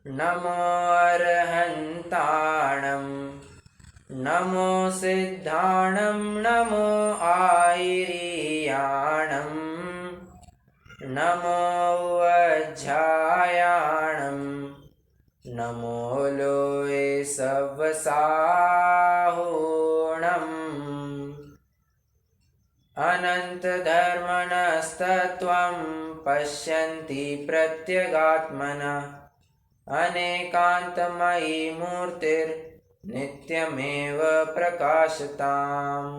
नमो अर्हन्ताणं नमो सिद्धाणं नमो आयर्याणं नमो वज्झायाणं नमो लोये सवसाहुणम् अनन्तधर्मणस्तत्त्वं पश्यन्ति प्रत्यगात्मनः अनेकान्तमयी मूर्तिर्नित्यमेव प्रकाशताम्।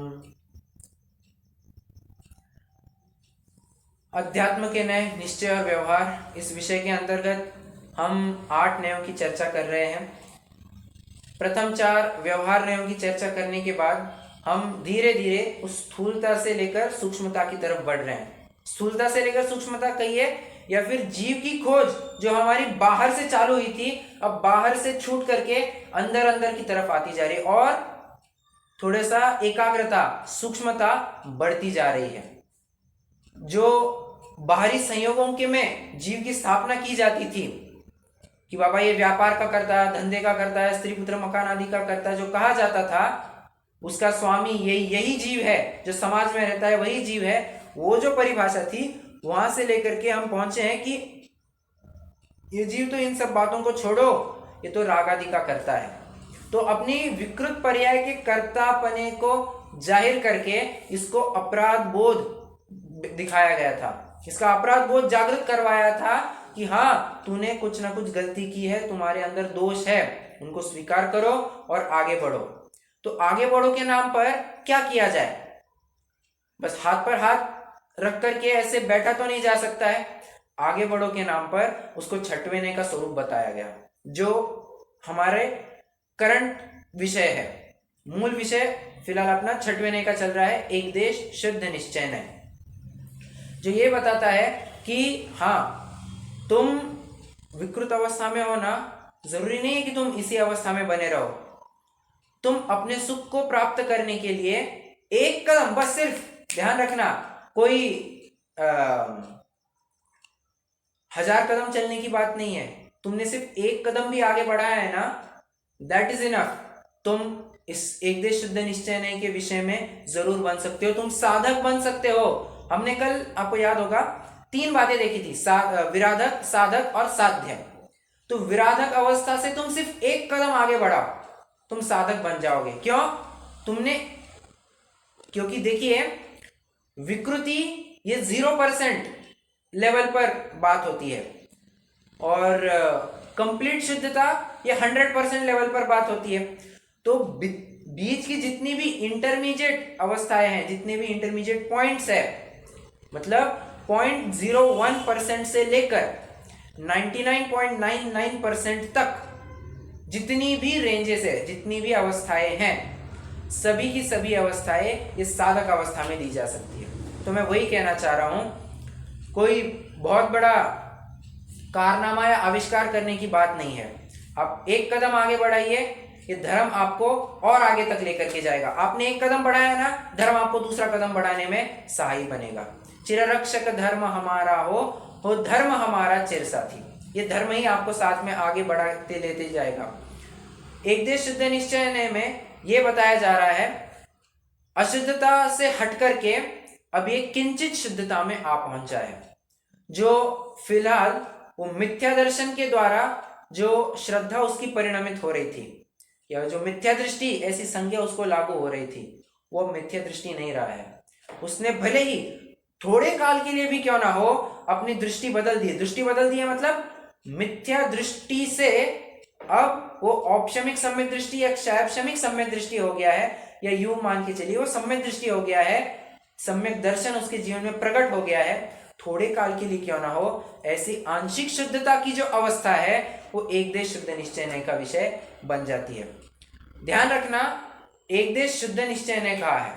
अध्यात्म के नए निश्चय और व्यवहार, इस विषय के अंतर्गत हम 8 नियमों की चर्चा कर रहे हैं। प्रथम 4 व्यवहार नियमों की चर्चा करने के बाद हम धीरे धीरे उस स्थूलता से लेकर सूक्ष्मता की तरफ बढ़ रहे हैं। स्थूलता से लेकर सूक्ष्मता कहिए या फिर जीव की खोज जो हमारी बाहर से चालू हुई थी, अब बाहर से छूट करके अंदर अंदर की तरफ आती जा रही है और थोड़ा सा एकाग्रता, सूक्ष्मता बढ़ती जा रही है। जो बाहरी संयोगों के में जीव की स्थापना की जाती थी कि बाबा ये व्यापार का करता है, धंधे का करता है, स्त्री पुत्र मकान आदि का करता है, जो कहा जाता था उसका स्वामी यही जीव है, जो समाज में रहता है वही जीव है, वो जो परिभाषा थी वहां से लेकर के हम पहुंचे हैं कि ये जीव तो इन सब बातों को छोड़ो, ये तो राग आदि का करता है। तो अपनी विकृत पर्याय के कर्तापने को जाहिर करके इसको अपराध बोध दिखाया गया था, इसका अपराध बोध जागृत करवाया था कि हाँ, तूने कुछ ना कुछ गलती की है, तुम्हारे अंदर दोष है, उनको स्वीकार करो और आगे बढ़ो। तो आगे बढ़ो के नाम पर क्या किया जाए? बस हाथ पर हाथ रख करके ऐसे बैठा तो नहीं जा सकता है। आगे बढ़ो के नाम पर उसको छठवें का स्वरूप बताया गया, जो हमारे करंट विषय है। मूल विषय फिलहाल अपना छठवें का चल रहा है, एक देश शुद्ध निश्चय नय, जो ये बताता है कि हाँ, तुम विकृत अवस्था में हो ना, जरूरी नहीं है कि तुम इसी अवस्था में बने रहो। तुम अपने सुख को प्राप्त करने के लिए एक कदम, बस सिर्फ ध्यान रखना, कोई 1000 कदम चलने की बात नहीं है। तुमने सिर्फ एक कदम भी आगे बढ़ाया है ना, दैट इज इनफ। तुम इस एक देश शुद्ध निश्चय नय के विषय में जरूर बन सकते हो, तुम साधक बन सकते हो। हमने कल, आपको याद होगा, 3 बातें देखी थी, विराधक, साधक और साध्य। तो विराधक अवस्था से तुम सिर्फ एक कदम आगे बढ़ाओ, तुम साधक बन जाओगे। क्यों? क्योंकि देखिए, विकृति ये 0% लेवल पर बात होती है और कंप्लीट शुद्धता ये 100% लेवल पर बात होती है। तो बीच की जितनी भी इंटरमीडिएट अवस्थाएं हैं, जितने भी इंटरमीडिएट पॉइंट्स है, मतलब 0.01% से लेकर 99.99% तक जितनी भी रेंजेस है, जितनी भी अवस्थाएं हैं, सभी की सभी अवस्थाएं इस साधक अवस्था में दी जा सकती है। तो मैं वही कहना चाह रहा हूं, कोई बहुत बड़ा कारनामा या आविष्कार करने की बात नहीं है। आप एक कदम आगे बढ़ाइए, ये धर्म आपको और आगे तक लेकर के जाएगा। आपने एक कदम बढ़ाया ना, धर्म आपको दूसरा कदम बढ़ाने में सहायी बनेगा। चिररक्षक धर्म हमारा हो धर्म हमारा चिर साथी। ये धर्म ही आपको साथ में आगे बढ़ाते लेते जाएगा। एक देश शुद्ध निश्चय नय में यह बताया जा रहा है, अशुद्धता से हट करके अब ये किंचित शुद्धता में आ पहुंचा है। जो फिलहाल वो मिथ्या दर्शन के द्वारा जो श्रद्धा उसकी परिणमित हो रही थी, या जो मिथ्या दृष्टि, ऐसी संज्ञा उसको लागू हो रही थी, वो मिथ्या दृष्टि नहीं रहा है। उसने भले ही थोड़े काल के लिए भी क्यों ना हो अपनी दृष्टि बदल दी। दृष्टि बदल दी है मतलब मिथ्या दृष्टि से अब वो औपशमिक सम्यक दृष्टि या क्षैपशमिक सम्यक दृष्टि हो गया है, या यूं मान के चलिए वो सम्यक दृष्टि हो गया है, सम्यक दर्शन उसके जीवन में प्रकट हो गया है। थोड़े काल के लिए क्यों ना हो, ऐसी आंशिक शुद्धता की जो अवस्था है वो एक देश शुद्ध निश्चय नय का विषय बन जाती है। ध्यान रखना, एक देश शुद्ध निश्चय नय कहा है।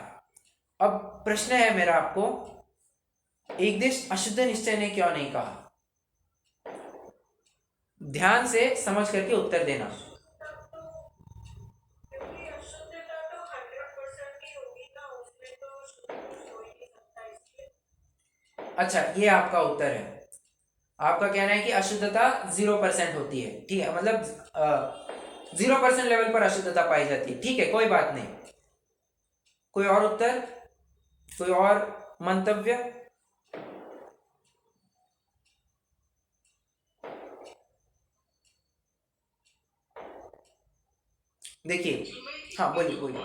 अब प्रश्न है मेरा आपको, एक देश अशुद्ध निश्चय नय क्यों नहीं कहा? ध्यान से समझ करके उत्तर देना। अच्छा, ये आपका उत्तर है। आपका कहना है कि अशुद्धता 0% होती है, ठीक है, मतलब 0% लेवल पर अशुद्धता पाई जाती है, ठीक है, कोई बात नहीं। कोई और उत्तर, कोई और मंतव्य? देखिए, हाँ बोलिए बोलिए।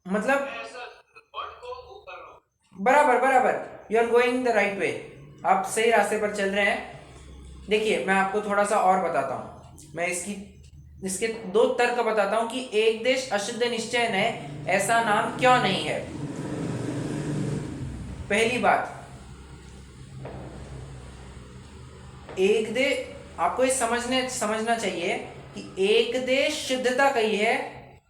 मतलब बराबर बराबर, you are going the right way, आप सही रास्ते पर चल रहे हैं। देखिए, मैं आपको थोड़ा सा और बताता हूँ, मैं इसके दो तर्क बताता हूँ कि एक देश अशुद्ध निश्चय ने ऐसा नाम क्यों नहीं है। पहली बात, एक देश, आपको ये समझना चाहिए कि एक देश शुद्धता कही है,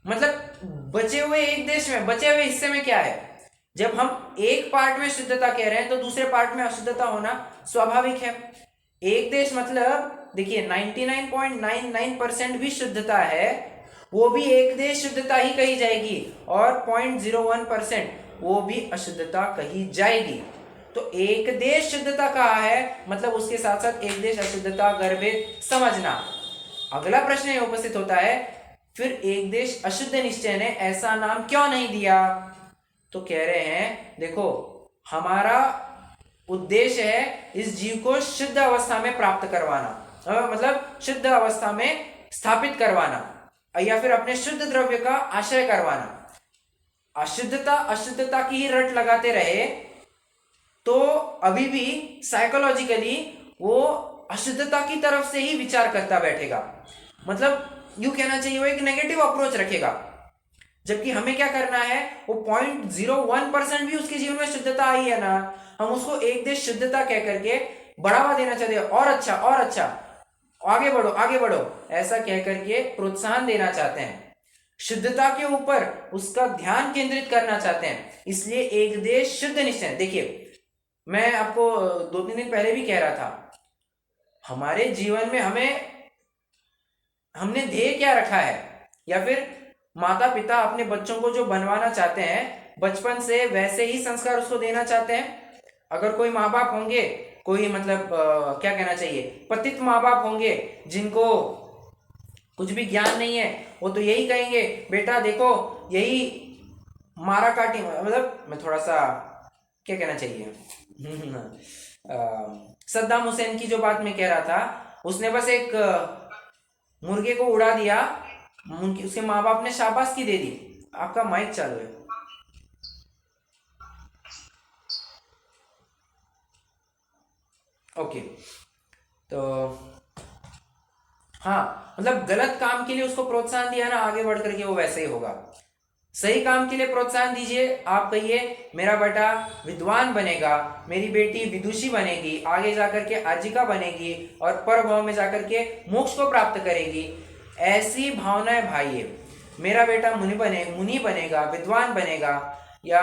मतलब बचे हुए एक देश में, बचे हुए हिस्से में क्या है। जब हम एक पार्ट में शुद्धता कह रहे हैं तो दूसरे पार्ट में अशुद्धता होना स्वाभाविक है। एक देश मतलब देखिए 99.99% भी शुद्धता है, वो भी एक देश शुद्धता ही कही जाएगी, और 0.01% वो भी अशुद्धता कही जाएगी। तो एक देश शुद्धता कहा है, मतलब उसके साथ साथ एक देश अशुद्धता गर्भित समझना। अगला प्रश्न ये उपस्थित होता है, फिर एक देश अशुद्ध निश्चय ने ऐसा नाम क्यों नहीं दिया। तो कह रहे हैं, देखो, हमारा उद्देश्य है इस जीव को शुद्ध अवस्था में प्राप्त करवाना, मतलब शुद्ध अवस्था में स्थापित करवाना, या फिर अपने शुद्ध द्रव्य का आश्रय करवाना। अशुद्धता की ही रट लगाते रहे तो अभी भी साइकोलॉजिकली वो अशुद्धता की तरफ से ही विचार करता बैठेगा, मतलब यूं कहना चाहिए वो एक नेगेटिव अप्रोच रखेगा। जबकि हमें क्या करना है, वो 0.01% भी उसके जीवन में शुद्धता आई है ना, हम उसको एक देश शुद्धता कह करके बढ़ावा देना चाहते हैं, और अच्छा और अच्छा, आगे बढ़ो आगे बढ़ो, ऐसा कह करके प्रोत्साहन देना चाहते हैं, शुद्धता के ऊपर उसका ध्यान केंद्रित करना चाहते हैं। इसलिए एक देश शुद्ध निश्चय, देखिए मैं आपको 2-3 दिन पहले भी कह रहा था, हमारे जीवन में हमने ध्येय क्या रखा है, या फिर माता पिता अपने बच्चों को जो बनवाना चाहते हैं बचपन से वैसे ही संस्कार उसको देना चाहते हैं। अगर कोई माँ बाप होंगे, कोई मतलब क्या कहना चाहिए, पतित माँ बाप होंगे जिनको कुछ भी ज्ञान नहीं है, वो तो यही कहेंगे, बेटा देखो यही मारा काटी, मतलब मैं थोड़ा सा क्या कहना चाहिए सद्दाम हुसैन की जो बात मैं कह रहा था, उसने बस एक मुर्गे को उड़ा दिया, उसके माँ बाप ने शाबाशी दे दी। आपका माइक चालू है। ओके, तो हाँ, मतलब गलत काम के लिए उसको प्रोत्साहन दिया ना, आगे बढ़ करके वो वैसे ही होगा। सही काम के लिए प्रोत्साहन दीजिए, आप कहिए मेरा बेटा विद्वान बनेगा, मेरी बेटी विदुषी बनेगी, आगे जाकर के आजीविका बनेगी और परभव में जाकर के मोक्ष को प्राप्त करेगी, ऐसी भावनाएं भाइये। मेरा बेटा मुनि बनेगा, विद्वान बनेगा, या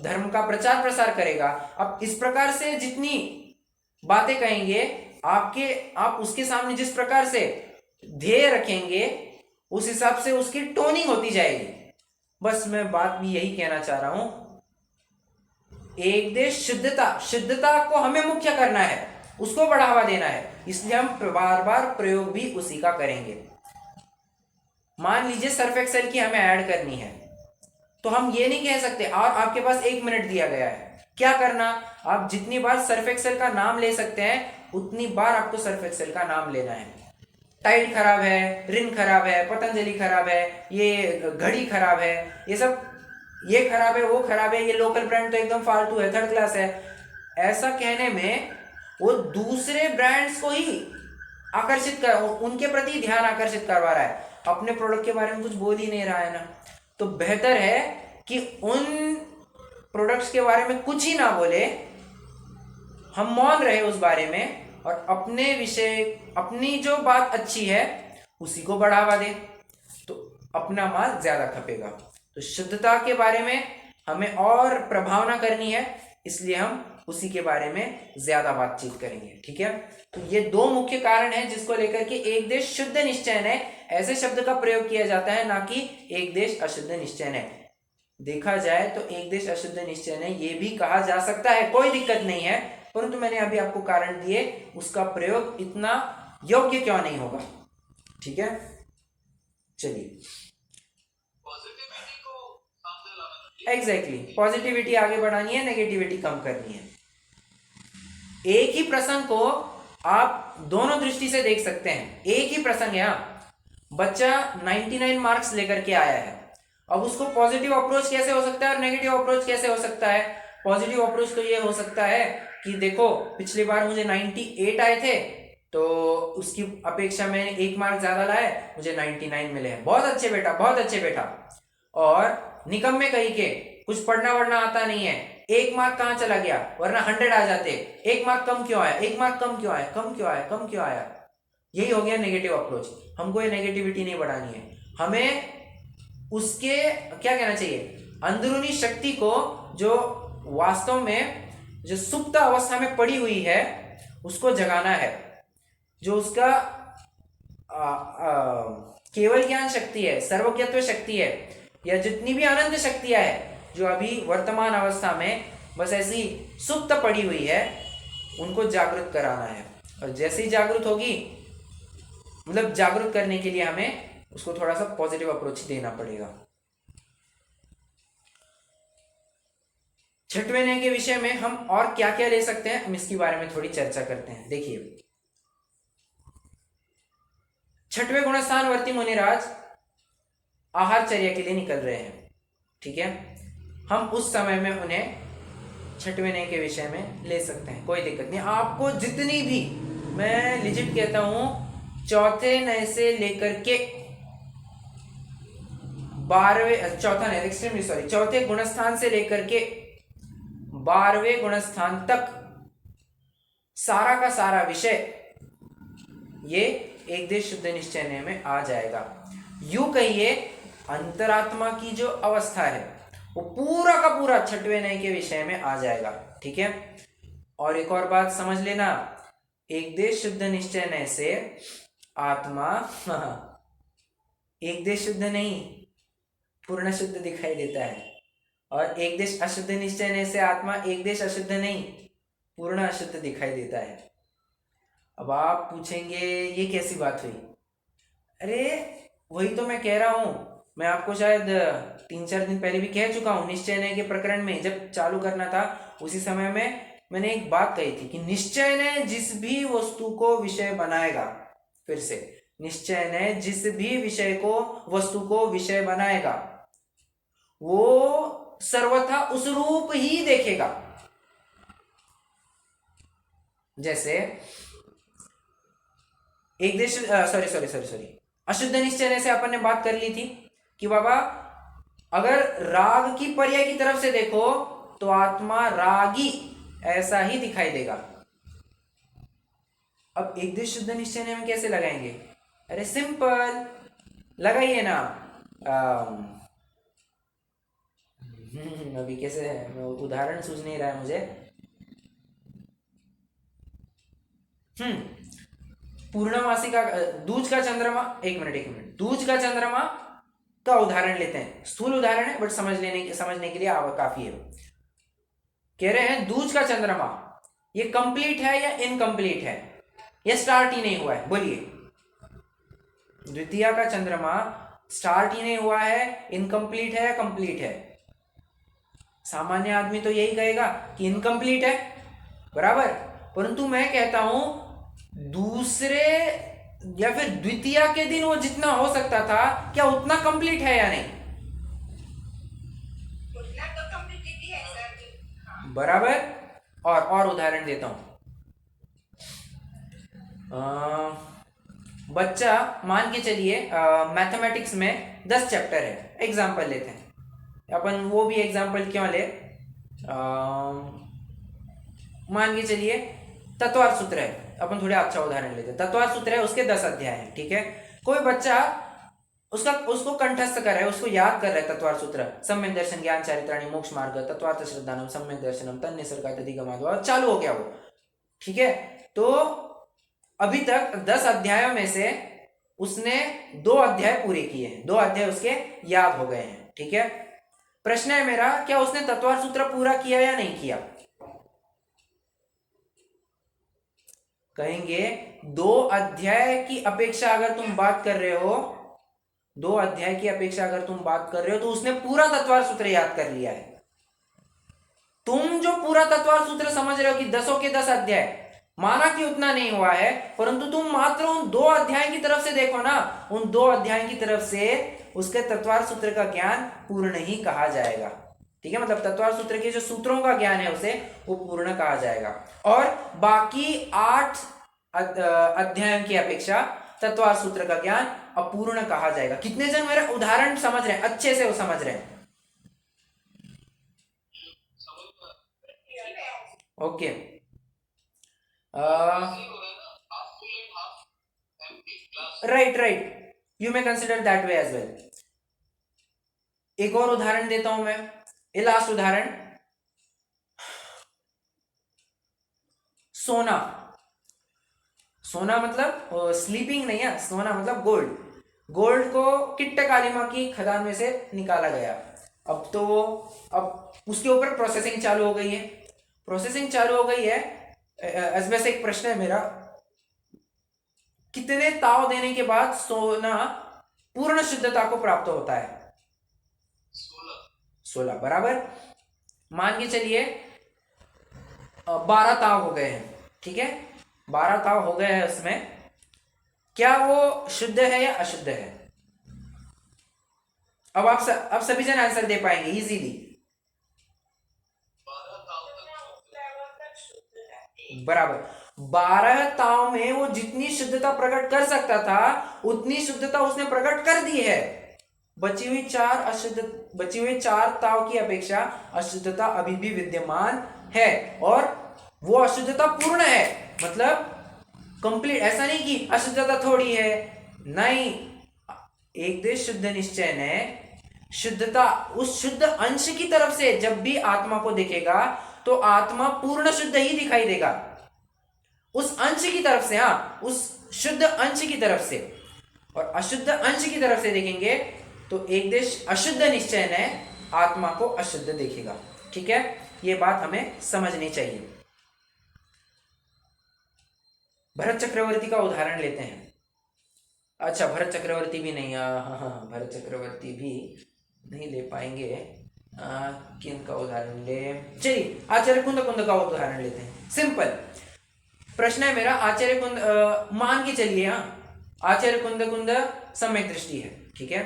धर्म का प्रचार प्रसार करेगा। अब इस प्रकार से जितनी बातें कहेंगे, आप उसके सामने जिस प्रकार से ध्येय रखेंगे उस हिसाब से उसकी टोनिंग होती जाएगी। बस मैं बात भी यही कहना चाह रहा हूं, एक देश शुद्धता को हमें मुख्य करना है, उसको बढ़ावा देना है, इसलिए हम बार बार प्रयोग भी उसी का करेंगे। मान लीजिए सर्फ एक्सेल की हमें ऐड करनी है, तो हम ये नहीं कह सकते, और आपके पास 1 मिनट दिया गया है, क्या करना, आप जितनी बार सर्फ एक्सेल का नाम ले सकते हैं उतनी बार आपको सर्फ एक्सेल का नाम लेना है। टाइड खराब है, रिन खराब है, पतंजलि खराब है, ये घड़ी खराब है, ये सब, ये खराब है, वो खराब है, ये लोकल ब्रांड तो एकदम फालतू है, थर्ड क्लास है, ऐसा कहने में वो दूसरे ब्रांड्स को ही आकर्षित कर, उनके प्रति ध्यान आकर्षित करवा रहा है, अपने प्रोडक्ट के बारे में कुछ बोल ही नहीं रहा है ना। तो बेहतर है कि उन प्रोडक्ट्स के बारे में कुछ ही ना बोले, हम मौन रहे उस बारे में, और अपने विषय, अपनी जो बात अच्छी है उसी को बढ़ावा दे, तो अपना माल ज्यादा खपेगा। तो शुद्धता के बारे में हमें और प्रभावना करनी है, इसलिए हम उसी के बारे में ज्यादा बातचीत करेंगे। ठीक है, तो ये दो मुख्य कारण हैं जिसको लेकर के एक देश शुद्ध निश्चयन है ऐसे शब्द का प्रयोग किया जाता है, ना कि एक देश अशुद्ध निश्चयन है। देखा जाए तो एक देश अशुद्ध निश्चयन है ये भी कहा जा सकता है, कोई दिक्कत नहीं है, परंतु मैंने अभी आपको कारण दिए उसका प्रयोग इतना योग्य क्यों नहीं होगा। ठीक है, चलिए एग्जैक्टली पॉजिटिविटी आगे बढ़ानी है, नेगेटिविटी कम करनी है। एक ही प्रसंग को आप दोनों दृष्टि से देख सकते हैं। एक ही प्रसंग है, बच्चा 99 मार्क्स लेकर के आया है, अब उसको पॉजिटिव अप्रोच कैसे हो सकता है और नेगेटिव अप्रोच कैसे हो सकता है। पॉजिटिव अप्रोच तो ये हो सकता है कि देखो पिछली बार मुझे 98 आए थे, तो उसकी अपेक्षा मैंने 1 मार्क ज्यादा लाए, मुझे 99 मिले हैं, बहुत अच्छे बेटा, बहुत अच्छे बेटा। और निकम्मे कही के कुछ पढ़ना वढ़ना आता नहीं है, 1 मार्क कहाँ चला गया, वरना 100 आ जाते, 1 मार्क कम क्यों आया, 1 मार्क कम क्यों आया, कम क्यों आया, कम क्यों आया। यही हो गया नेगेटिव अप्रोच। हमको ये नेगेटिविटी नहीं बढ़ानी है, हमें उसके क्या कहना चाहिए, अंदरूनी शक्ति को जो वास्तव में जो सुप्त अवस्था में पड़ी हुई है उसको जगाना है। जो उसका केवल ज्ञान शक्ति है, सर्वज्ञत्व शक्ति है, या जितनी भी अनंत शक्तियां है जो अभी वर्तमान अवस्था में बस ऐसी सुप्त पड़ी हुई है, उनको जागृत कराना है। और जैसे ही जागृत होगी, मतलब जागृत करने के लिए हमें उसको थोड़ा सा पॉजिटिव अप्रोच देना पड़ेगा। छठवें न्याय के विषय में हम और क्या क्या ले सकते हैं, हम इसके बारे में थोड़ी चर्चा करते हैं। देखिए, छठवें गुणस्थान वर्ती मुनिराज आहारचर्या के लिए निकल रहे हैं। ठीक है, हम उस समय में उन्हें छठवें न्याय के विषय में ले सकते हैं, कोई दिक्कत नहीं। आपको जितनी भी, मैं लिजिट कहता हूं, चौथे नय से लेकर के 12वें, चौथा नहीं, एक्सट्रीमली सॉरी, चौथे गुणस्थान से लेकर के 12वें गुणस्थान तक सारा का सारा विषय ये एक देश शुद्ध निश्चय में आ जाएगा। यूं कहिए, अंतरात्मा की जो अवस्था है वो पूरा का पूरा छठवें न्याय के विषय में आ जाएगा। ठीक है, और एक और बात समझ लेना, एक देश शुद्ध निश्चय से आत्मा एक देश शुद्ध नहीं, पूर्ण शुद्ध दिखाई देता है, और एक देश अशुद्ध निश्चय से आत्मा एक देश अशुद्ध नहीं, पूर्ण अशुद्ध दिखाई देता है। अब आप पूछेंगे ये कैसी बात हुई। अरे वही तो मैं कह रहा हूं, मैं आपको शायद 3-4 दिन पहले भी कह चुका हूं, निश्चय न्याय के प्रकरण में जब चालू करना था उसी समय में मैंने एक बात कही थी कि निश्चय न्याय जिस भी वस्तु को विषय बनाएगा, फिर से निश्चय न्याय जिस भी विषय को, वस्तु को विषय बनाएगा, वो सर्वथा उस रूप ही देखेगा। जैसे एक देश सॉरी अशुद्ध निश्चय से अपन ने बात कर ली थी कि बाबा अगर राग की पर्याय की तरफ से देखो तो आत्मा रागी ऐसा ही दिखाई देगा। अब एक देश शुद्ध निश्चय में कैसे लगाएंगे? अरे सिंपल लगाइए ना। अभी कैसे उदाहरण सूझ नहीं रहा है मुझे। पूर्णमासी का दूज का चंद्रमा, एक मिनट दूज का चंद्रमा का उदाहरण लेते हैं। स्थूल उदाहरण है बट समझने के लिए काफी है। कह रहे हैं दूज का चंद्रमा ये कंप्लीट है या इनकम्प्लीट है, या स्टार्ट ही नहीं हुआ है? बोलिए, द्वितीया का चंद्रमा स्टार्ट ही नहीं हुआ है, इनकम्प्लीट है या कंप्लीट है? सामान्य आदमी तो यही कहेगा कि इनकम्प्लीट है, बराबर। परंतु मैं कहता हूं दूसरे या फिर द्वितीया के दिन वो जितना हो सकता था, क्या उतना कंप्लीट है या नहीं? उतना तो कंप्लीट है सर। बराबर। और उदाहरण देता हूं। बच्चा मान के चलिए मैथमेटिक्स में 10 चैप्टर है, एग्जाम्पल लेते हैं अपन। वो भी एग्जाम्पल क्यों ले, मान के चलिए तत्वार्थ सूत्र है, अपन थोड़ा अच्छा उदाहरण लेते हैं। तत्वार्थ सूत्र है, उसके 10 अध्याय हैं, ठीक है। कोई बच्चा उसका उसको कंठस्थ कर रहा है, उसको याद कर रहा है तत्वार्थ सूत्र। सम्यक दर्शन ज्ञान चारित्राणि मोक्ष मार्ग तत्वार्थ श्रद्धानम सम्यक दर्शनम तन निसर्गादिगमाद्वा, चालू हो गया वो। ठीक है, तो अभी तक 10 अध्यायों में से उसने 2 अध्याय पूरे किए हैं, 2 अध्याय उसके याद हो गए हैं। ठीक है, प्रश्न है मेरा, क्या उसने तत्वार्थ सूत्र पूरा किया या नहीं किया? कहेंगे 2 अध्याय की अपेक्षा अगर तुम बात कर रहे हो, 2 अध्याय की अपेक्षा अगर तुम बात कर रहे हो तो उसने पूरा तत्वार्थ सूत्र याद कर लिया है। तुम जो पूरा तत्वार्थ सूत्र समझ रहे हो कि 10 के 10 अध्याय, माना कि उतना नहीं हुआ है, परंतु तुम मात्र उन 2 अध्याय की तरफ से देखो ना, उन 2 अध्याय की तरफ से उसके तत्वार्थ सूत्र का ज्ञान पूर्ण ही कहा जाएगा। ठीक है, मतलब तत्वार्थ सूत्र के जो सूत्रों का ज्ञान है उसे वो पूर्ण कहा जाएगा। और बाकी 8 अध्यायों की अपेक्षा तत्वार्थ सूत्र का ज्ञान अपूर्ण कहा जाएगा। कितने जन मेरा उदाहरण समझ रहे हैं, अच्छे से वो समझ रहे हैं? Okay, right right, you may consider that way as well. एक और उदाहरण देता हूं मैं, ये लास्ट उदाहरण। सोना, सोना मतलब स्लीपिंग नहीं है, सोना मतलब गोल्ड। गोल्ड को किट्टे कालिमा की खदान में से निकाला गया। अब उसके ऊपर प्रोसेसिंग चालू हो गई है, प्रोसेसिंग चालू हो गई है। इसमें से एक प्रश्न है मेरा, कितने ताव देने के बाद सोना पूर्ण शुद्धता को प्राप्त होता है? 16 बराबर। मान के चलिए 12 ताव हो गए हैं। ठीक है, 12 ताव हो गए हैं उसमें, क्या वो शुद्ध है या अशुद्ध है? अब अब सभी जन आंसर दे पाएंगे इजीली। बराबर, 12 ताव में वो जितनी शुद्धता प्रकट कर सकता था उतनी शुद्धता उसने प्रकट कर दी है। बची हुई 4 ताव की अपेक्षा अशुद्धता अभी भी विद्यमान है, और वो अशुद्धता पूर्ण है, मतलब कंप्लीट। ऐसा नहीं कि अशुद्धता थोड़ी है, नहीं। एक देश शुद्ध निश्चय ने शुद्धता, उस शुद्ध अंश की तरफ से जब भी आत्मा को देखेगा तो आत्मा पूर्ण शुद्ध ही दिखाई देगा, उस अंश की तरफ से। हाँ, उस शुद्ध अंश की तरफ से। और अशुद्ध अंश की तरफ से देखेंगे तो एक देश अशुद्ध निश्चय ने आत्मा को अशुद्ध देखेगा। ठीक है, ये बात हमें समझनी चाहिए। भरत चक्रवर्ती का उदाहरण लेते हैं। अच्छा, भरत चक्रवर्ती भी नहीं, हाँ, भरत चक्रवर्ती भी नहीं ले पाएंगे। किन का उदाहरण ले? चलिए आचार्य कुंद कुंद का उदाहरण लेते हैं। सिंपल प्रश्न है मेरा, आचार्य कुंद, मान के चलिए, हाँ, आचार्य कुंद कुंद सम्यक दृष्टि है। ठीक है,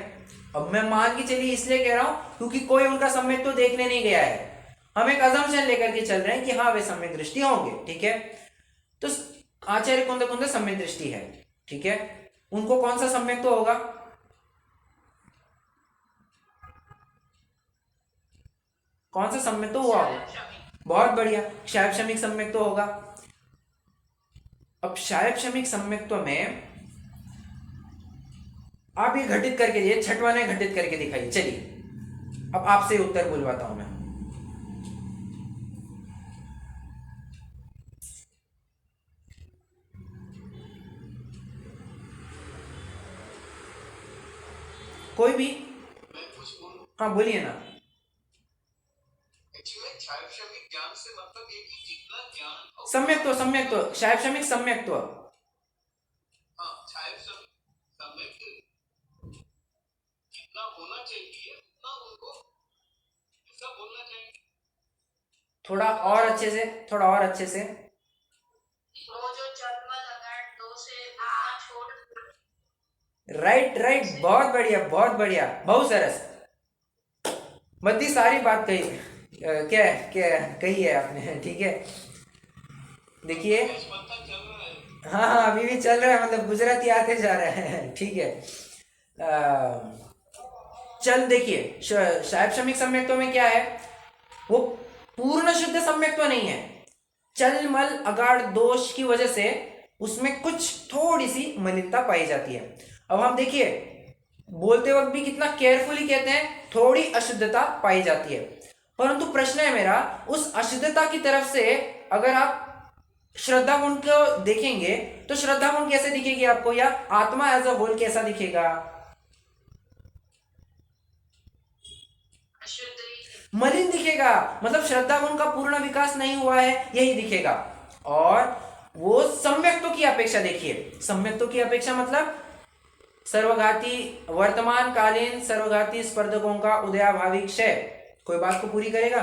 अब मैं मान के चलिए इसलिए कह रहा हूं क्योंकि कोई उनका सम्यक तो देखने नहीं गया है, हम एक अजम्पशन लेकर के चल रहे हैं कि हाँ वे सम्यक दृष्टि होंगे। ठीक है, तो आचार्य कुंद कुंद सम्यक दृष्टि है। ठीक है, उनको कौन सा सम्यक तो होगा? कौन सा सम्यक तो हुआ? बहुत बढ़िया, क्षायब शमिक सम्यक तो होगा। अब क्षायब शमिक सम्यक्त्व में आप ये घटित करके दिए, छठवां ने घटित करके दिखाई। चलिए अब आपसे उत्तर बुलवाता हूं मैं। कोई भी, हाँ बोलिए ना। सम्यक्त्व, सम्यक्त्व, क्षायब शमिक सम्यक्त्व। थोड़ा और अच्छे से, थोड़ा और अच्छे से। राइट राइट, बहुत बढ़िया, बहुत बढ़िया, बहुत सरस। बद्दी सारी बात कही, क्या क्या कही है आपने। ठीक है, देखिए, हाँ हाँ अभी भी चल रहा है, मतलब गुजराती आते जा रहे हैं। ठीक है, चल देखिए, शायब शमिक सम्यक्त्व में क्या है, वो पूर्ण शुद्ध सम्यक्त्व नहीं है, चल मल अगाड़ दोष की वजह से उसमें कुछ थोड़ी सी मलिनता पाई जाती है। अब हम देखिए, बोलते वक्त भी कितना केयरफुली कहते हैं, थोड़ी अशुद्धता पाई जाती है। परंतु प्रश्न है मेरा, उस अशुद्धता की तरफ से अगर आप श्रद्धा गुण को देखेंगे तो श्रद्धा गुण कैसे दिखेगी आपको, या आत्मा एज अ होल कैसा दिखेगा? मलिन दिखेगा, मतलब श्रद्धा गुण का पूर्ण विकास नहीं हुआ है, यही दिखेगा। और वो सम्यक्तों की अपेक्षा, देखिए सम्यक्तों की अपेक्षा मतलब सर्वघाती वर्तमान कालीन सर्वघाती स्पर्धकों का उदयाभावी क्षय कोई बात को पूरी करेगा?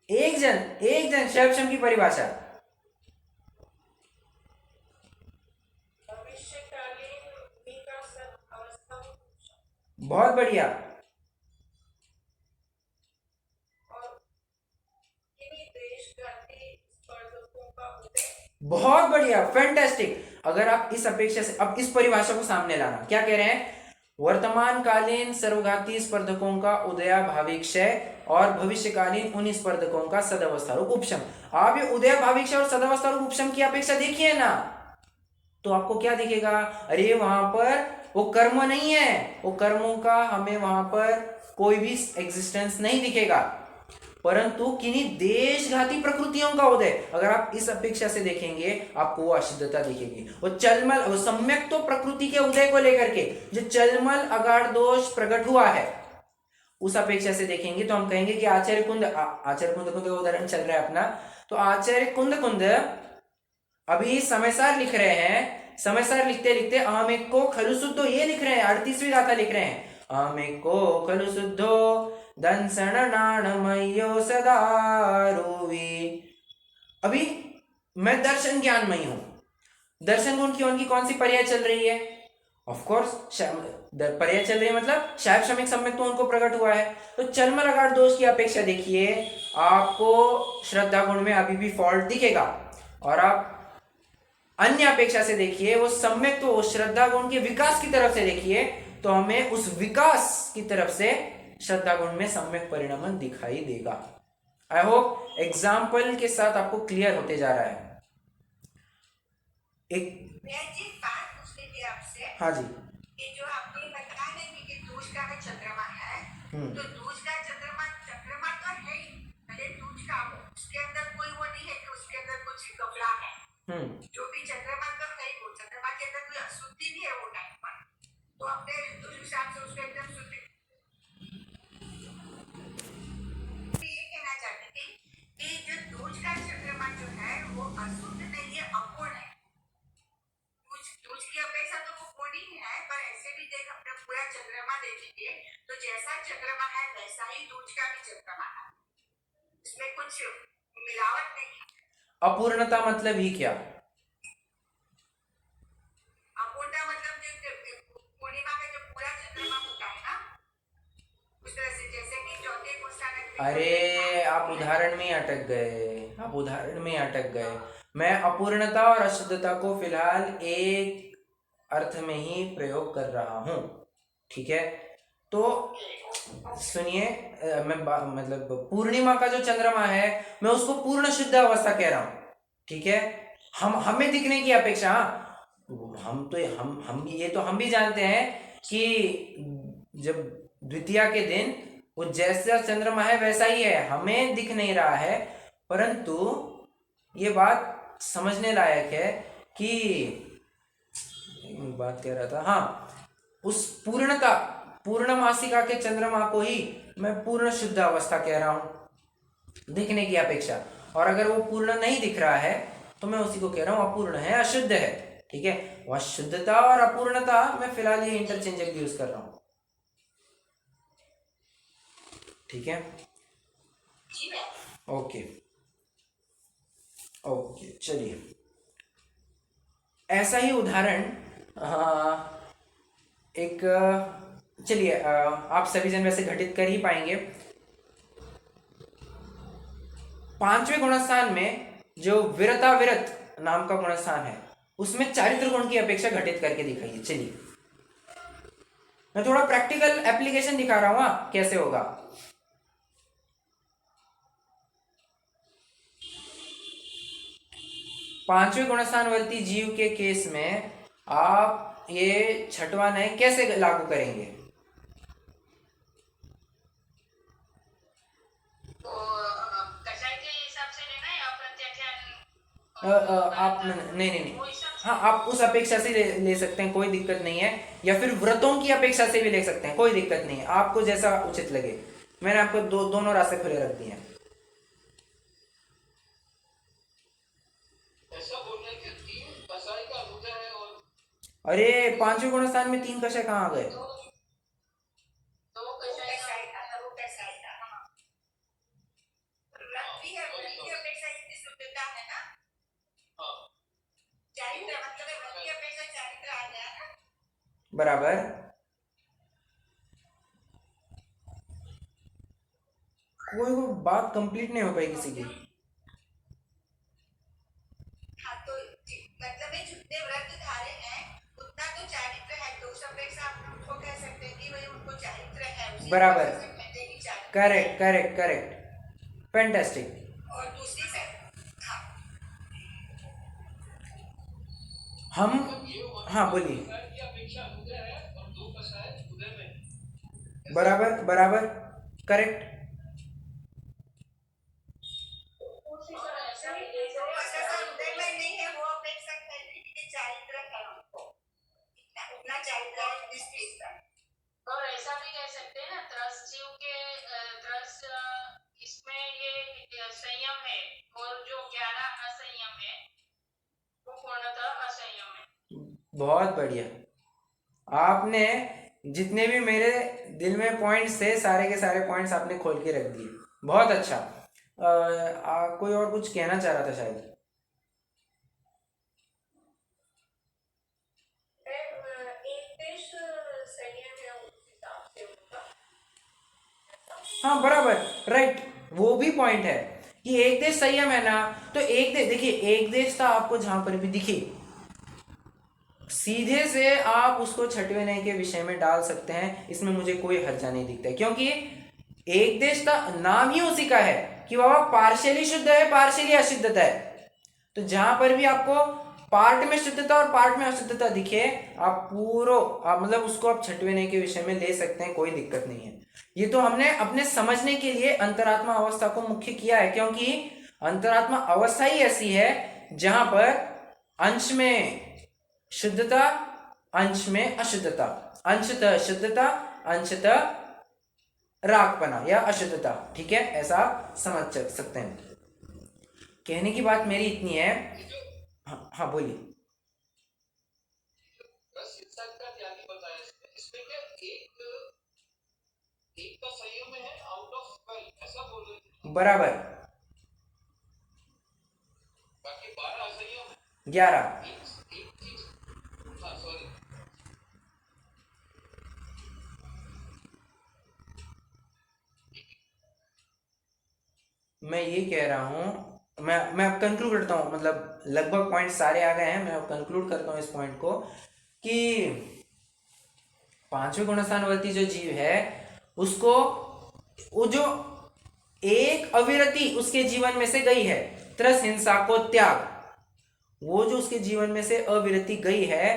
एक जन शैवक्षम की परिभाषा, बहुत बढ़िया, बहुत बढ़िया, फैंटास्टिक। अगर आप इस अपेक्षा से अब इस परिभाषा को सामने लाना, क्या कह रहे हैं? वर्तमान कालीन सर्वघाती स्पर्धकों का उदयाभावी क्षय और भविष्यकालीन उन स्पर्धकों का सदावस्थारूप उपशम। आप ये उदयाभावी क्षय और सदावस्थारूप उपशम की अपेक्षा देखिए ना, तो आपको क्या दिखेगा? अरे वहां पर वो कर्म नहीं है, वो कर्मों का हमें वहां पर कोई भी एग्जिस्टेंस नहीं दिखेगा, परंतु किन्हीं देशघाती प्रकृतियों का उदय। अगर आप इस अपेक्षा से देखेंगे आपको वो अशुद्धता दिखेगी, वो चलमल, वो सम्यक तो प्रकृति के उदय को लेकर के जो चलमल अगाढ़ दोष प्रकट हुआ है, उस अपेक्षा से देखेंगे तो हम कहेंगे कि आचार्य कुंद का उदाहरण चल रहा है अपना, तो आचार्य कुंद अभी समयसार लिख रहे हैं, समयसार लिखते लिखते अहमेक को खलु शुद्धो ये लिख रहे हैं, 38वीं गाथा लिख रहे हैं, अहमेक को खलु शुद्धो दंसण नाणमयो सदारुवी। अभी मैं दर्शन ज्ञानमयी हूं, दर्शन गुण की उनकी कौन सी पर्याय चल रही है? ऑफ कोर्स पर्याय चल रही है, मतलब शायद श्रमिक सम्यक तो उनको प्रकट हुआ है। तो चलमल अगाढ़ दोष की अपेक्षा देखिए, आपको श्रद्धा गुण में अभी भी फॉल्ट दिखेगा, और आप अन्य अपेक्षा से देखिए वो सम्यक तो श्रद्धा गुण के विकास की तरफ से देखिए, तो हमें उस विकास की तरफ से श्रद्धा गुण में सम्यक परिणाम दिखाई देगा। आई होप एग्जाम्पल के साथ आपको क्लियर होते जा रहा है। एक बात पूछनी थी आपसे। हाँ जी, कि जो आपने बताया ना कि दूज का चंद्रमा है, तो दूज का चंद्रमा तो है ही, भले दूज का उसके अंदर कोई वो नहीं है कि उसके अंदर कुछ कपड़ा है, जो भी चंद्रमा तो है ही, वो चंद्रमा के अंदर कोई अशुद्धि नहीं है वो टाइम पर, तो अपने ऋतु हिसाब से उसको एकदम शुद्धि। ये कहना चाहती थी कि जो दूज का चंद्रमा जो है वो अशुद्ध नहीं है, अपूर्ण है। दूज की अपेक्षा तो वो पूर्ण ही है, पर ऐसे भी देख अपना पूरा चंद्रमा देखेंगे तो जैसा चंद्रमा है वैसा ही दूज का भी चंद्रमा है, इसमें कुछ मिलावट नहीं है। अपूर्णता मतलब ही क्या? अपूर्णता मतलब जो पूर्णिमा का जो पूरा चंद्रमा होता है ना, उस तरह से जैसे कि चौथे को अरे आप उदाहरण में ही अटक गए, आप उदाहरण में ही अटक गए। मैं अपूर्णता और अशुद्धता को फिलहाल एक अर्थ में ही प्रयोग कर रहा हूं, ठीक है? तो सुनिए, मैं मतलब पूर्णिमा का जो चंद्रमा है मैं उसको पूर्ण शुद्ध अवस्था कह रहा हूं, ठीक है? हमें दिखने की अपेक्षा, हम तो हम ये तो हम भी जानते हैं कि जब द्वितीया के दिन वो जैसा चंद्रमा है वैसा ही है, हमें दिख नहीं रहा है, परंतु ये बात समझने लायक है कि बात कह रहा था, हाँ, उस पूर्णता पूर्णमासिका के चंद्रमा को ही मैं पूर्ण शुद्ध अवस्था कह रहा हूं दिखने की अपेक्षा, और अगर वो पूर्ण नहीं दिख रहा है तो मैं उसी को कह रहा हूं अपूर्ण है, अशुद्ध है, ठीक है? वह शुद्धता और अपूर्णता मैं फिलहाल ये इंटरचेंजेबल यूज कर रहा हूं, ठीक है? ओके ओके, चलिए ऐसा ही उदाहरण एक, चलिए आप सभी जन वैसे घटित कर ही पाएंगे। 5वें गुणस्थान में जो विरता विरत नाम का गुणस्थान है उसमें चारित्र गुण की अपेक्षा घटित करके दिखाइए। चलिए मैं थोड़ा प्रैक्टिकल एप्लीकेशन दिखा रहा हूं कैसे होगा। पांचवें गुणस्थान वर्ती जीव के केस में आप ये छठवां न्याय कैसे लागू करेंगे? आप नहीं नहीं नहीं, हाँ आप उस अपेक्षा से ले सकते हैं, कोई दिक्कत नहीं है, या फिर व्रतों की अपेक्षा से भी ले सकते हैं, कोई दिक्कत नहीं है, आपको जैसा उचित लगे। मैंने आपको दोनों रास्ते खुले रख दिए हैं। अरे पांचवें गुणस्थान में 3 कषाय कहाँ आ गए? बराबर। कोई वो बात कंप्लीट नहीं हो पाई किसी की। बराबर। Correct correct correct, fantastic. हम, हाँ बोलिए। बराबर बराबर, करेक्ट। बहुत बढ़िया। आपने जितने भी मेरे दिल में पॉइंट्स थे, सारे के सारे पॉइंट्स आपने खोल के रख दिए, बहुत अच्छा। कोई और कुछ कहना चाह रहा था शायद। हाँ बराबर, राइट, वो भी पॉइंट है कि एक देश संयम है ना, तो एक देश, देखिए एक देश था आपको जहां पर भी दिखे, सीधे से आप उसको छठवें न्याय के विषय में डाल सकते हैं, इसमें मुझे कोई हर्जा नहीं दिखता है, क्योंकि एक देश का नाम ही उसी का है कि बाबा पार्शियली शुद्ध है, पार्शियली अशुद्धता है। तो जहां पर भी आपको पार्ट में शुद्धता और पार्ट में अशुद्धता दिखे, आप मतलब उसको आप छठवें न्याय के विषय में ले सकते हैं, कोई दिक्कत नहीं है। ये तो हमने अपने समझने के लिए अंतरात्मा अवस्था को मुख्य किया है, क्योंकि अंतरात्मा अवस्था ही ऐसी है जहां पर अंश में शुद्धता, अंश में अशुद्धता, अंशतः शुद्धता, अंशतः रागपना या अशुद्धता, ठीक है, ऐसा आप समझ सकते हैं। कहने की बात मेरी इतनी है। हाँ हाँ बोलिए। बराबर। 11। मैं ये कह रहा हूं, मैं अब कंक्लूड करता हूं, मतलब लगभग पॉइंट सारे आ गए हैं, मैं अब कंक्लूड करता हूं इस पॉइंट को कि पांचवें गुणस्थानवर्ती जो जीव है उसको, वो जो एक अविरति उसके जीवन में से गई है, त्रस हिंसा को त्याग, वो जो उसके जीवन में से अविरति गई है,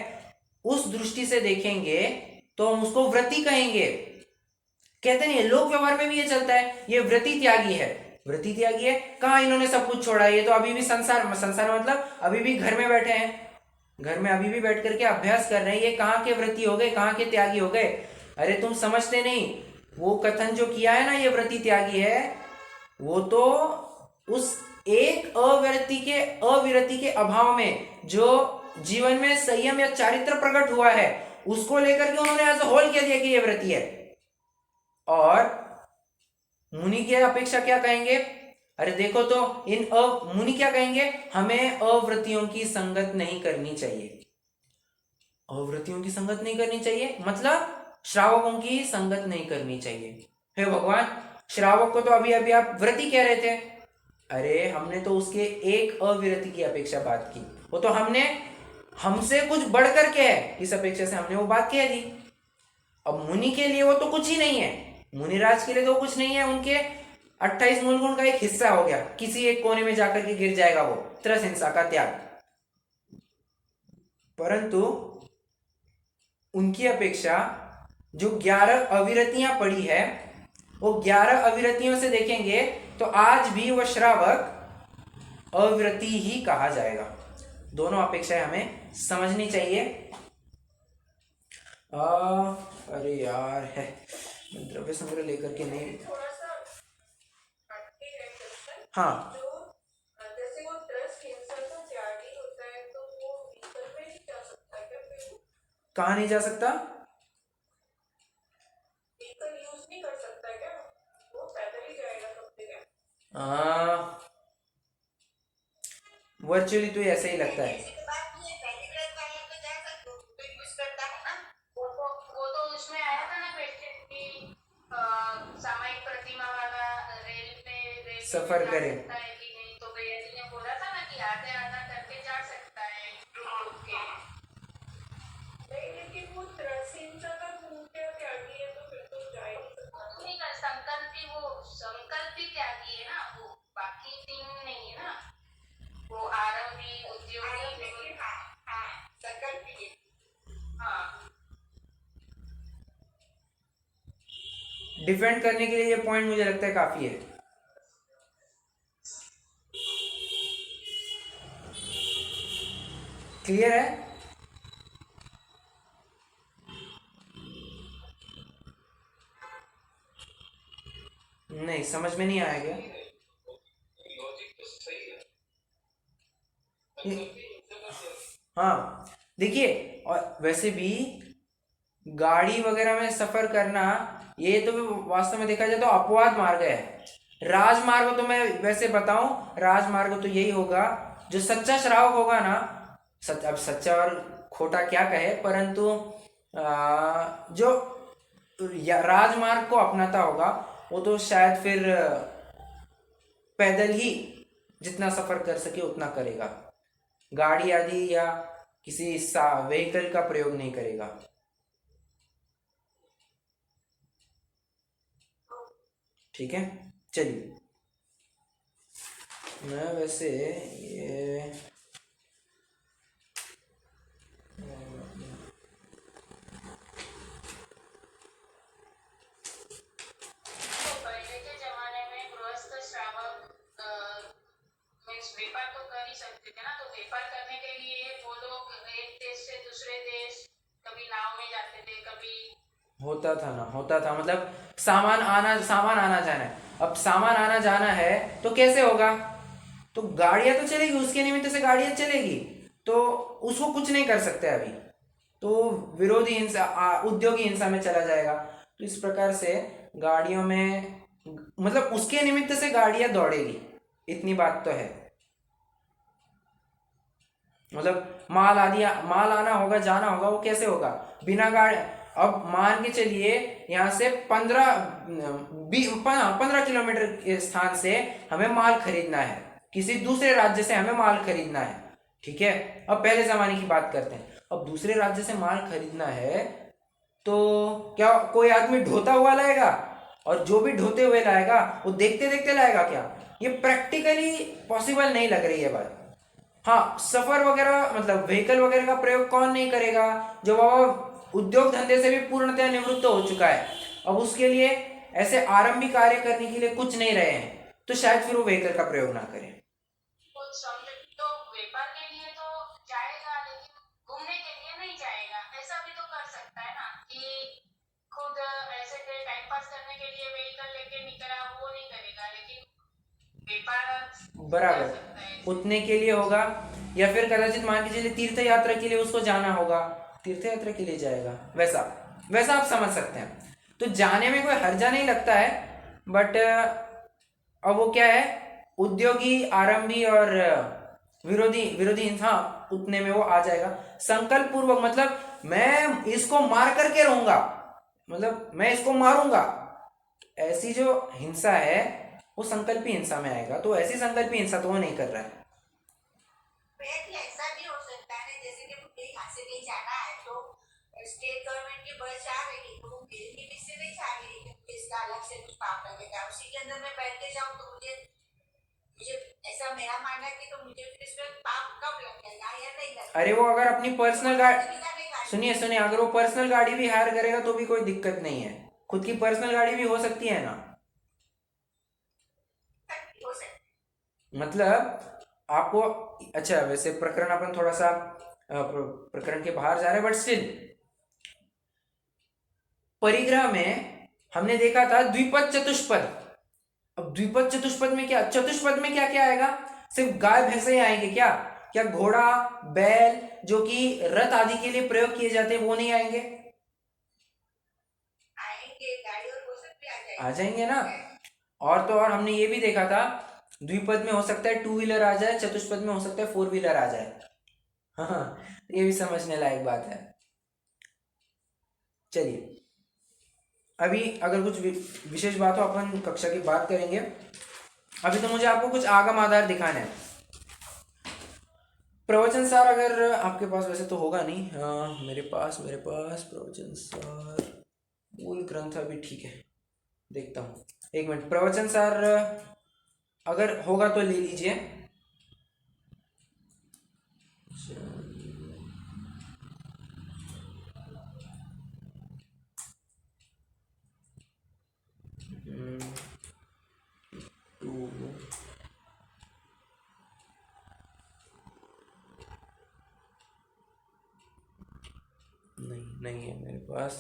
उस दृष्टि से देखेंगे तो हम उसको व्रती कहेंगे। कहते नहीं, लोक व्यवहार में भी ये चलता है, ये व्रती त्यागी है, व्रती त्यागी है। कहा इन्होंने सब कुछ छोड़ा, ये तो अभी भी संसार मतलब अभी भी घर में बैठे हैं, घर में अभी भी बैठ करके अभ्यास कर रहे हैं, ये कहाँ के व्रती हो गए, कहाँ के त्यागी हो गए? अरे तुम समझते नहीं, वो कथन जो किया है ना, ये व्रती त्यागी है, वो तो उस एक अविरति के अभाव में जो जीवन में संयम या चारित्र प्रकट हुआ है, उसको लेकर के उन्होंने एज होल कह दिया कि ये व्रती है। और मुनि की अपेक्षा क्या कहेंगे? अरे देखो तो मुनि क्या कहेंगे? हमें अव्रतियों की संगत नहीं करनी चाहिए। अव्रतियों की संगत नहीं करनी चाहिए मतलब श्रावकों की संगत नहीं करनी चाहिए। हे भगवान, श्रावक को तो अभी अभी आप व्रती कह रहे थे। अरे हमने तो उसके एक अविरति की अपेक्षा बात की, वो तो हमसे कुछ बढ़ करके है, इस अपेक्षा से हमने वो बात कह दी। अब मुनि के लिए वो तो कुछ ही नहीं है, मुनिराज के लिए तो कुछ नहीं है, उनके 28 मूल गुण का एक हिस्सा हो गया, किसी एक कोने में जाकर के गिर जाएगा वो, त्रस हिंसा का त्याग। परंतु उनकी अपेक्षा जो 11 अविरतियां पड़ी है, वो 11 अविरतियों से देखेंगे तो आज भी वह श्रावक अविरति ही कहा जाएगा। दोनों अपेक्षाएं हमें समझनी चाहिए। अरे यार है, द्रव्य संग्रह लेकर के नहीं। हाँ, जैसे वो ट्रस्ट कैंसर का त्यागी होता है तो वो व्हीकल में नहीं जा सकता क्या? फिर कहाँ नहीं जा सकता? व्हीकल यूज नहीं कर सकता क्या? वो पैदल ही जाएगा सब जगह। वर्चुअली तो ऐसा ही लगता है। उसमें आया था ना क्वेश्चन कि सामयिक प्रतिमा वाला रेल सफर करे। सकता है कि नहीं, तो भैया जी ने बोला था ना कि आधे आधा करके जा सकता है रुक के। नहीं, लेकिन वो त्रसीमता का मूल्य त्यागी है तो फिर तो जा ही नहीं सकता। नहीं कर संकल्पी, वो संकल्पी त्यागी है ना, वो बाकी तीन नहीं है ना, वो आरंभी उद्योगी। हाँ, संकल्पी। हाँ, डिफेंड करने के लिए ये पॉइंट मुझे लगता है काफी है। क्लियर है? नहीं, समझ में नहीं आया क्या? हाँ, देखिए, और वैसे भी गाड़ी वगैरह में सफर करना, ये तो वास्तव में देखा जाए तो अपवाद मार्ग है। राजमार्ग तो मैं वैसे बताऊं, राजमार्ग तो यही होगा जो सच्चा श्रावक होगा ना, अब सच्चा और खोटा क्या कहे, परंतु जो राजमार्ग को अपनाता होगा वो तो शायद फिर पैदल ही जितना सफर कर सके उतना करेगा, गाड़ी आदि या किसी व्हीकल का प्रयोग नहीं करेगा। ठीक है, चलिए। मैं वैसे ये पहले के जमाने में गृहस्थ श्रावक व्यापार तो कर ही सकते थे ना, तो व्यापार करने के लिए वो लोग एक देश से दूसरे देश कभी नाव में जाते थे, कभी होता था मतलब सामान आना जाना है। अब सामान आना जाना है तो कैसे होगा? तो गाड़ियां तो चलेगी, उसके निमित्त से गाड़ियां चलेगी, तो उसको कुछ नहीं कर सकते अभी, तो विरोधी हिंसा उद्योगी हिंसा में चला जाएगा। तो इस प्रकार से गाड़ियों में मतलब उसके निमित्त से गाड़ियां दौड़ेगी, इतनी बात तो है। मतलब माल आना होगा, जाना होगा, वो कैसे होगा बिना गाड़ी? अब मान के चलिए यहाँ से 15 किलोमीटर के स्थान से हमें माल खरीदना है, किसी दूसरे राज्य से हमें माल खरीदना है। ठीक है, अब पहले जमाने की बात करते हैं। अब दूसरे राज्य से माल खरीदना है तो क्या कोई आदमी ढोता हुआ लाएगा? और जो भी ढोते हुए लाएगा वो देखते देखते लाएगा क्या? ये प्रैक्टिकली पॉसिबल नहीं लग रही है बात। हाँ, सफर वगैरह मतलब व्हीकल वगैरह का प्रयोग कौन नहीं करेगा जो बाबा उद्योग धंधे से भी पूर्णतः निवृत्त हो चुका है, अब उसके लिए ऐसे आरंभिक कार्य करने के लिए कुछ नहीं रहे हैं, तो शायद फिर वो व्हीकल का प्रयोग ना करें। तो व्यापार के लिए तो जाएगा, लेकिन घूमने के लिए नहीं जाएगा। ऐसा भी तो कर सकता है ना कि खुद ऐसे टाइम पास करने के लिए व्हीकल लेके निकला, वो नहीं करेगा, लेकिन व्यापार बराबर उतने के लिए होगा, या फिर कदाचित मान के चलिए तीर्थ यात्रा के लिए उसको जाना होगा, तीर्थ यात्रा के लिए जाएगा, वैसा वैसा आप समझ सकते हैं। तो जाने में कोई हर्जा नहीं लगता है, बट अब वो क्या है, उद्योगी आरंभी और विरोधी विरोधी इंसान, उतने में वो आ जाएगा। संकल्प पूर्वक मतलब मैं इसको मार करके रहूंगा, मतलब मैं इसको मारूंगा, ऐसी जो हिंसा है वो संकल्पी हिंसा में आएगा। तो ऐसी संकल्पी हिंसा तो वो नहीं कर रहा है। ऐसा भी हो सकता है जैसे कि मुझे यहाँ से नहीं जाना है, तो स्टेट गवर्नमेंट की बस आ रही, तो मेरे लिए से नहीं जा रही, इसका अलग से कुछ पाप लगेगा, उसी के अंदर मैं बैठ के जाऊँ तो मुझे मुझे ऐसा मेरा मानना है कि तो मुझे फिर इसमें पाप कब लगेगा या नहीं लगेगा? अरे वो अगर अपनी पर्सनल गाड़ी, सुनिए सुनिए, अगर वो पर्सनल गाड़ी भी हायर करेगा तो भी कोई दिक्कत नहीं है, खुद की पर्सनल गाड़ी भी हो सकती है ना। हो सकती मतलब आपको, अच्छा वैसे प्रकरण अपन थोड़ा सा प्रकरण के बाहर जा रहे हैं, बट स्टिल परिग्रह में हमने देखा था द्विपद चतुष्पद। अब द्विपद चतुष्पद में क्या, चतुष्पद में क्या क्या आएगा, सिर्फ गाय भैंसे ही आएंगे क्या? क्या घोड़ा बैल जो कि रथ आदि के लिए प्रयोग किए जाते हैं वो नहीं आएंगे? आएंगे, गाड़ी और वो सब भी आ आ जाएंगे। जाएंगे ना। और तो और हमने ये भी देखा था, द्विपद में हो सकता है 2 व्हीलर आ जाए, चतुष्पद में हो सकता है 4 व्हीलर आ जाए। हाँ, ये भी समझने लायक बात है। चलिए, अभी अगर कुछ विशेष बात हो अपन कक्षा की बात करेंगे। अभी तो मुझे आपको कुछ आगम आधार दिखाने हैं। प्रवचन सार अगर आपके पास, वैसे तो होगा नहीं, मेरे पास प्रवचन सार मूल ग्रंथ अभी ठीक है, देखता हूँ, एक मिनट। प्रवचन सार अगर होगा तो ले लीजिए। नहीं है मेरे पास,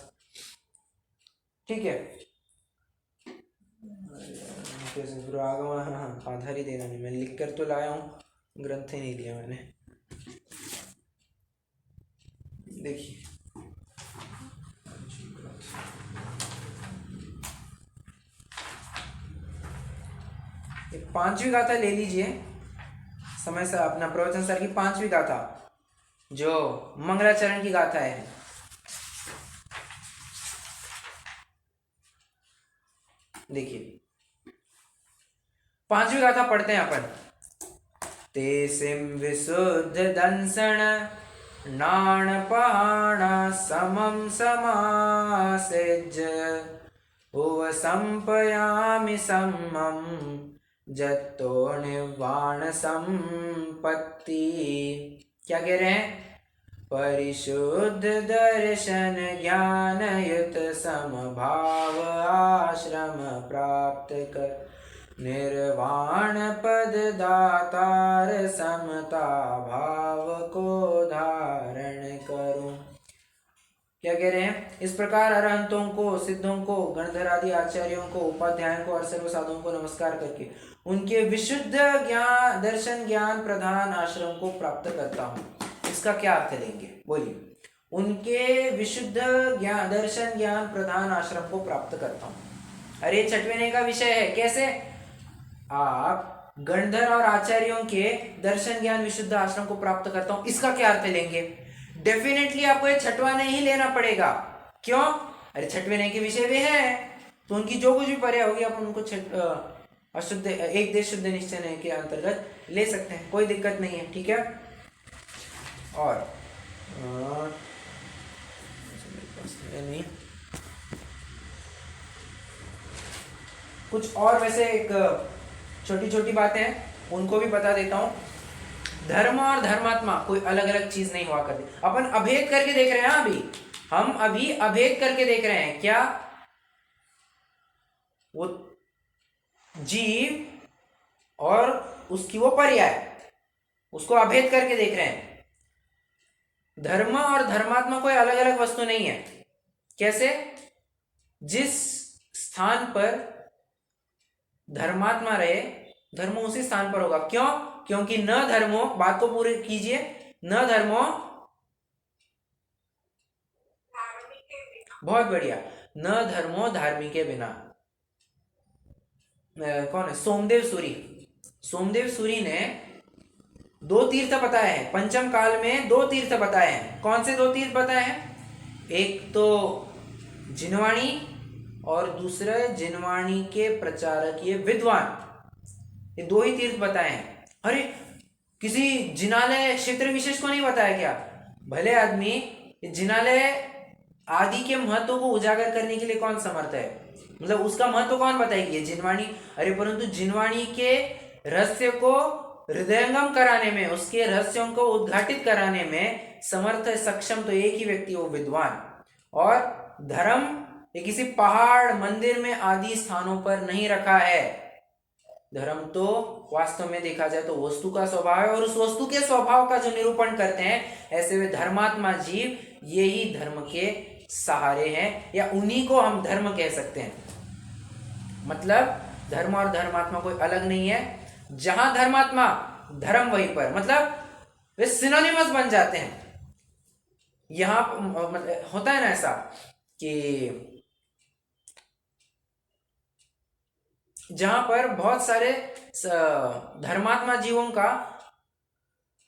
ठीक है। कैसे फिर आगम, हाँ आधार ही देना नहीं, मैं लिख कर तो लाया हूँ, ग्रंथ ही नहीं लिया मैंने। देखिए एक 5वीं गाथा ले लीजिए, समय से अपना प्रवचन सर की 5वीं गाथा जो मंगलाचरण की गाथा है। देखिए 5वीं गाथा पढ़ते हैं अपन। ते सिम विशुद्ध दंसण नाण पहाण समम समासेज उव संपयामि सम्मम जत्तो निर्वाण संपत्ति। क्या कह रहे हैं? परिशुद्ध दर्शन ज्ञान युत समभाव आश्रम प्राप्त कर निर्वाण पद दातार समता भाव को धारण करूं। क्या कह रहे हैं? इस प्रकार अरहंतों को, सिद्धों को, गणधर आदि आचार्यों को, उपाध्यायों को और सर्व साधुओं को नमस्कार करके उनके विशुद्ध ज्ञान दर्शन ज्ञान प्रधान आश्रम को प्राप्त करता हूँ। इसका क्या अर्थ लेंगे, बोलिए? उनके विशुद्ध ज्ञान दर्शन ज्ञान प्रधान आश्रम को प्राप्त करता हूँ। अरे 6वें का विषय है, कैसे आप गणधर और आचार्यों के दर्शन ज्ञान विशुद्ध आश्रम को प्राप्त करता हूं, इसका क्या अर्थ लेंगे? डेफिनेटली आपको ये 6वां नहीं लेना पड़ेगा। क्यों? अरे 6वें नहीं के विषय भी है, तो उनकी जो कुछ भी पर्याय होगी आप उनको अशुद्ध एक देश शुद्ध निश्चय नहीं के अंतर्गत ले सकते हैं, कोई दिक्कत नहीं है, ठीक है। और नहीं कुछ और वैसे एक छोटी छोटी बातें हैं, उनको भी बता देता हूं। धर्म और धर्मात्मा कोई अलग अलग चीज नहीं हुआ करती। अपन अभेद करके देख रहे हैं। अभी हम अभेद करके देख रहे हैं। क्या? वो जीव और उसकी वो पर्याय, उसको अभेद करके देख रहे हैं। धर्म और धर्मात्मा कोई अलग अलग वस्तु नहीं है। कैसे? जिस स्थान पर धर्मात्मा रहे, धर्म उसी स्थान पर होगा। क्यों? क्योंकि न धर्मो, बात को पूरी कीजिए, न धर्मो, बहुत बढ़िया, न धर्मो धार्मिक के बिना। कौन है? सोमदेव सूरी। सोमदेव सूरी ने 2 तीर्थ बताए हैं, पंचम काल में 2 तीर्थ बताए हैं। कौन से 2 तीर्थ बताए हैं? एक तो जिनवाणी और दूसरा जिनवाणी के प्रचारक ये विद्वान, ये 2 ही तीर्थ बताए हैं। अरे किसी जिनालय क्षेत्र विशेष को नहीं बताया क्या? भले आदमी जिनालय आदि के महत्व को उजागर करने के लिए कौन समर्थ है? मतलब उसका महत्व कौन बताएगी? ये जिनवाणी। अरे परंतु जिनवाणी के रहस्य को हृदयंगम कराने में, उसके रहस्यों को उद्घाटित कराने में समर्थ है, सक्षम तो एक ही व्यक्ति, वो विद्वान। और धर्म ये किसी पहाड़ मंदिर में आदि स्थानों पर नहीं रखा है। धर्म तो वास्तव में देखा जाए तो वस्तु का स्वभाव है, और उस वस्तु के स्वभाव का जो निरूपण करते हैं ऐसे वे धर्मात्मा जीव, ये ही धर्म के सहारे हैं, या उन्हीं को हम धर्म कह सकते हैं। मतलब धर्म और धर्मात्मा कोई अलग नहीं है। जहां धर्मात्मा धर्म वहीं पर, मतलब वे सिनोनिमस बन जाते हैं। यहां होता है ना ऐसा कि जहां पर बहुत सारे धर्मात्मा जीवों का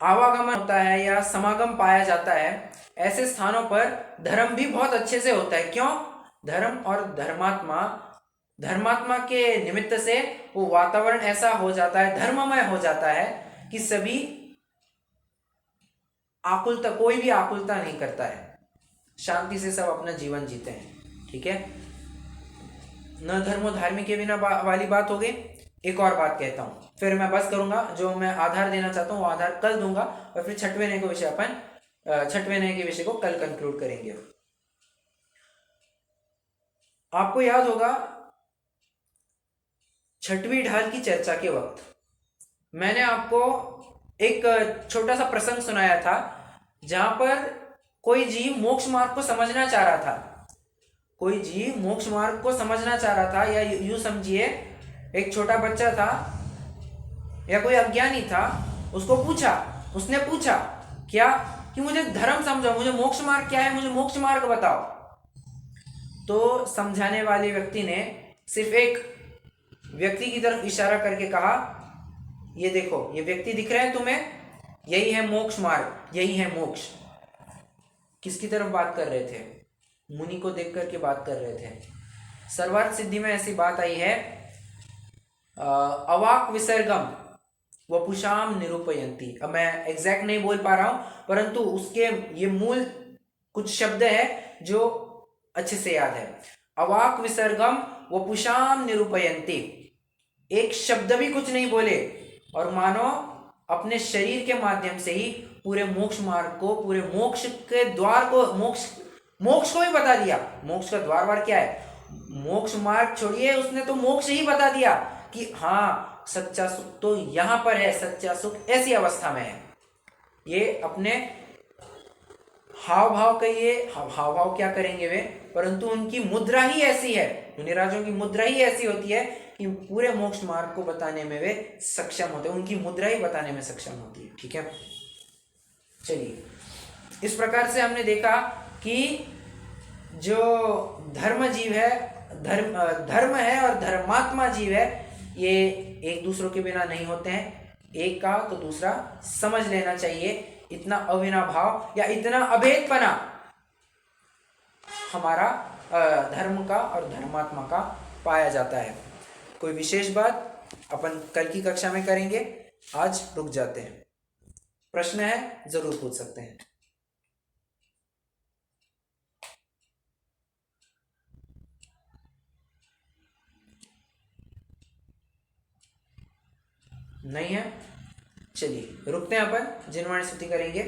आवागमन होता है या समागम पाया जाता है, ऐसे स्थानों पर धर्म भी बहुत अच्छे से होता है। क्यों? धर्म और धर्मात्मा के निमित्त से वो वातावरण ऐसा हो जाता है, धर्ममय हो जाता है कि सभी आकुलता, कोई भी आकुलता नहीं करता है, शांति से सब अपना जीवन जीते हैं। ठीक है, न धर्मो धार्मिक के बिना वाली बात हो गई। एक और बात कहता हूं, फिर मैं बस करूंगा। जो मैं आधार देना चाहता हूं वो आधार कल दूंगा, और फिर छठवें नए के विषय को कल कंक्लूड करेंगे। आपको याद होगा छठवीं ढाल की चर्चा के वक्त मैंने आपको एक छोटा सा प्रसंग सुनाया था, जहां पर कोई जीव मोक्ष मार्ग को समझना चाह रहा था। कोई जीव मोक्ष मार्ग को समझना चाह रहा था, या यूं समझिए एक छोटा बच्चा था या कोई अज्ञानी था, उसने पूछा क्या कि मुझे धर्म समझाओ, मुझे मोक्ष मार्ग क्या है, मुझे मोक्ष मार्ग बताओ। तो समझाने वाले व्यक्ति ने सिर्फ एक व्यक्ति की तरफ इशारा करके कहा, ये देखो, ये व्यक्ति दिख रहे हैं तुम्हें, यही है मोक्ष मार्ग, यही है मोक्ष। किसकी तरफ बात कर रहे थे? मुनि को देख करके बात कर रहे थे। सर्वार्थ सिद्धि में ऐसी बात आई है, अवाक विसर्गम वपुषाम निरूपयंती। अब मैं एग्जैक्ट नहीं बोल पा रहा हूं, परंतु उसके ये मूल कुछ शब्द है जो अच्छे से याद है। अवाक विसर्गम वपुषाम निरूपयंती, एक शब्द भी कुछ नहीं बोले, और मानो अपने शरीर के माध्यम से ही पूरे मोक्ष मार्ग को, पूरे मोक्ष के द्वार को, मोक्ष को ही बता दिया। मोक्ष का द्वार क्या है? मोक्ष मार्ग छोड़िए, उसने तो मोक्ष ही बता दिया कि हाँ, सच्चा सुख तो यहां पर है, सच्चा सुख ऐसी अवस्था में है। ये अपने हाव भाव कहिए, हाव भाव क्या करेंगे वे, परंतु उनकी मुद्रा ही ऐसी है, मुनिराजों की मुद्रा ही ऐसी होती है कि पूरे मोक्ष मार्ग को बताने में वे सक्षम होते हैं, उनकी मुद्रा ही बताने में सक्षम होती है। ठीक है, चलिए, इस प्रकार से हमने देखा कि जो धर्म जीव है, धर्म है और धर्मात्मा जीव है, ये एक दूसरों के बिना नहीं होते हैं। एक का तो दूसरा समझ लेना चाहिए। इतना अविनाभाव या इतना अभेदपना हमारा धर्म का और धर्मात्मा का पाया जाता है। कोई विशेष बात अपन कल की कक्षा में करेंगे, आज रुक जाते हैं। प्रश्न है जरूर पूछ सकते हैं। नहीं है? चलिए रुकते हैं, अपन जिनवाणी स्तुति करेंगे।